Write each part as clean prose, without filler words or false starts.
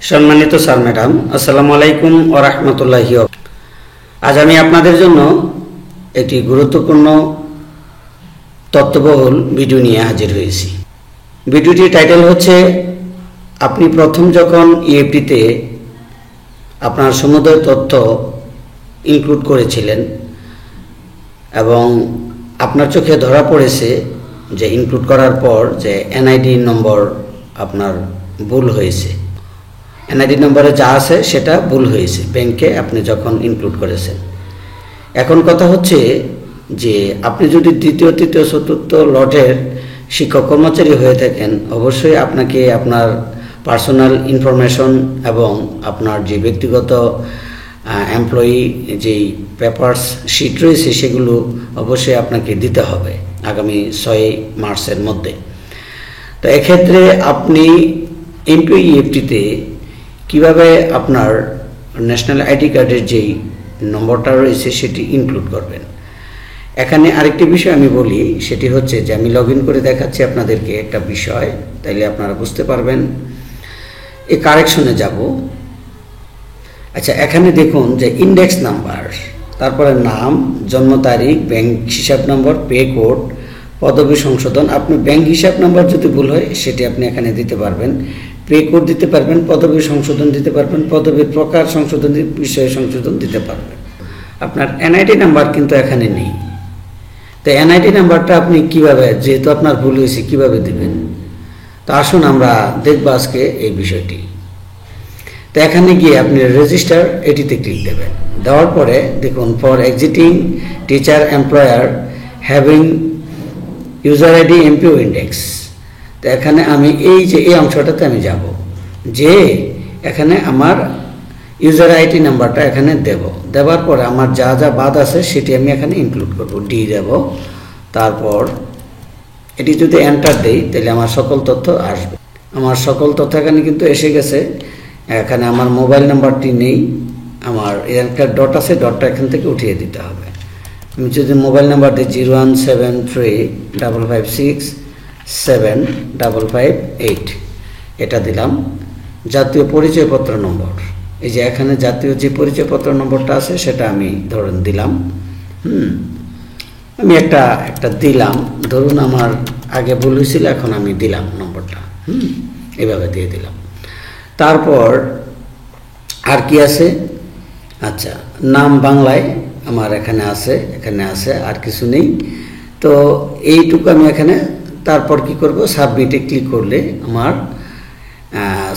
সম্মানিত sir madam, আসসালামু আলাইকুম ওয়া রাহমাতুল্লাহি। আজ আমি আপনাদের জন্য একটি গুরুত্বপূর্ণ তথ্যবহুল ভিডিও নিয়ে হাজির হয়েছি। ভিডিওটির টাইটেল হচ্ছে, আপনি প্রথম যখন ইএফটিতে আপনার সমুদয় তথ্য ইনক্লুড করেছিলেন এবং আপনার চোখে ধরা পড়েছে যে ইনক্লুড করার পর যে এনআইডি নম্বর আপনার ভুল হয়েছে, এনআইডি নম্বরে যা আছে সেটা ভুল হয়েছে ব্যাংকে আপনি যখন ইনক্লুড করেছেন। এখন কথা হচ্ছে যে আপনি যদি দ্বিতীয়, তৃতীয়, চতুর্থ লটের শিক্ষক কর্মচারী হয়ে থাকেন, অবশ্যই আপনাকে আপনার পার্সোনাল ইনফরমেশন এবং আপনার যে ব্যক্তিগত এমপ্লয়ি যেই পেপারস শিট রয়েছে সেগুলো অবশ্যই আপনাকে দিতে হবে আগামী 6 মার্চের মধ্যে। তো এক্ষেত্রে আপনি এমপিইএফটিতে কিভাবে আপনার ন্যাশনাল আইডি কার্ডের যেই নম্বরটা রয়েছে সেটি ইনক্লুড করবেন। এখানে আরেকটি বিষয় আমি বলি, সেটি হচ্ছে যে আমি লগ ইন করে দেখাচ্ছি আপনাদেরকে একটা বিষয়, তাইলে আপনারা বুঝতে পারবেন। এই কারেকশনে যাব। আচ্ছা, এখানে দেখুন যে ইন্ডেক্স নাম্বার, তারপরে নাম, জন্ম তারিখ, ব্যাংক হিসাব নম্বর, পে কোড, পদবি সংশোধন। আপনি ব্যাংক হিসাব নম্বর যদি ভুল হয় সেটি আপনি এখানে দিতে পারবেন, পে কোড দিতে পারবেন, পদবি সংশোধন দিতে পারবেন, পদবীর প্রকার সংশোধন, বিষয় সংশোধন দিতে পারবেন। আপনার এনআইডি নাম্বার কিন্তু এখানে নেই। তো এনআইডি নাম্বারটা আপনি কিভাবে, যেহেতু আপনার ভুল হয়েছে, কিভাবে দিবেন? তো আসুন আমরা দেখব আজকে এই বিষয়টি। তো এখানে গিয়ে আপনি রেজিস্টার এটিতে ক্লিক দেবেন। দেওয়ার পরে দেখুন, for exciting teacher employer having user ID MPO index. তো এখানে আমি এই যে এই অংশটাতে আমি যাব, যে এখানে আমার ইউজার আইডি নাম্বারটা এখানে দেওয়ার পরে আমার যা যা বাদ আছে সেটি আমি এখানে ইনক্লুড করব, ডি দেব। তারপর এটি যদি এন্টার দেই তাহলে আমার সকল তথ্য আসবে। আমার সকল তথ্য এখানে কিন্তু এসে গেছে। এখানে আমার মোবাইল নাম্বারটি নেই, আমার একটা ডট আছে, ডটটা এখান থেকে উঠিয়ে দিতে হবে। আমি যদি মোবাইল নাম্বার দিই 01735567558, এটা দিলাম। জাতীয় পরিচয়পত্র নম্বর, এই যে এখানে জাতীয় যে পরিচয়পত্র নম্বরটা আছে সেটা আমি ধরুন দিলাম। আমি একটা দিলাম, ধরুন আমার আগে ভুল হয়েছিল, এখন আমি দিলাম নম্বরটা, এভাবে দিয়ে দিলাম। তারপর আর কি আছে? আচ্ছা, নাম বাংলায় আমার এখানে আছে, আর কিছু নেই। তো এইটুকু আমি এখানে, তারপর কি করব, সাবমিটে ক্লিক করলে আমার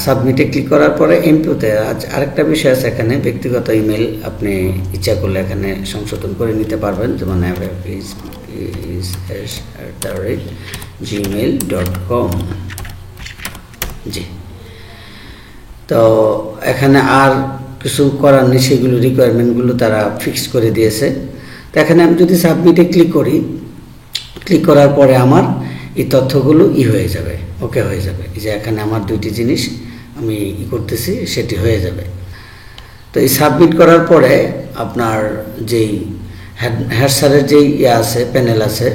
সাবমিটে ক্লিক করার পরে এমপিওতে আরেকটা বিষয় আছে, এখানে ব্যক্তিগত ইমেল আপনি ইচ্ছা করলে এখানে সংশোধন করে নিতে পারবেন, যেমন gmail.com। জি, তো এখানে আর কিছু করার নেই, সেগুলো রিকোয়ারমেন্টগুলো তারা ফিক্স করে দিয়েছে। তো এখানে আমি যদি সাবমিটে ক্লিক করি, ক্লিক করার পরে আমার এই তথ্যগুলো হয়ে যাবে, ওকে হয়ে যাবে। যে এখানে আমার দুইটি জিনিস আমি করতেছি, সেটি হয়ে যাবে। তো এই সাবমিট করার পরে আপনার যেই হেড স্যারের যেই আছে, প্যানেল আছে,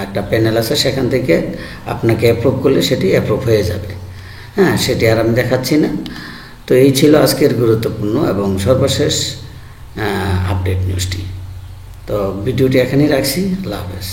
একটা প্যানেল আছে, সেখান থেকে আপনাকে অ্যাপ্রুভ করলে সেটি অ্যাপ্রুভ হয়ে যাবে। সেটি আর আমি দেখাচ্ছি না। তো এই ছিল আজকের গুরুত্বপূর্ণ এবং সর্বশেষ আপডেট নিউজটি। তো ভিডিওটি এখানেই রাখছি। আল্লাহ হাফেজ।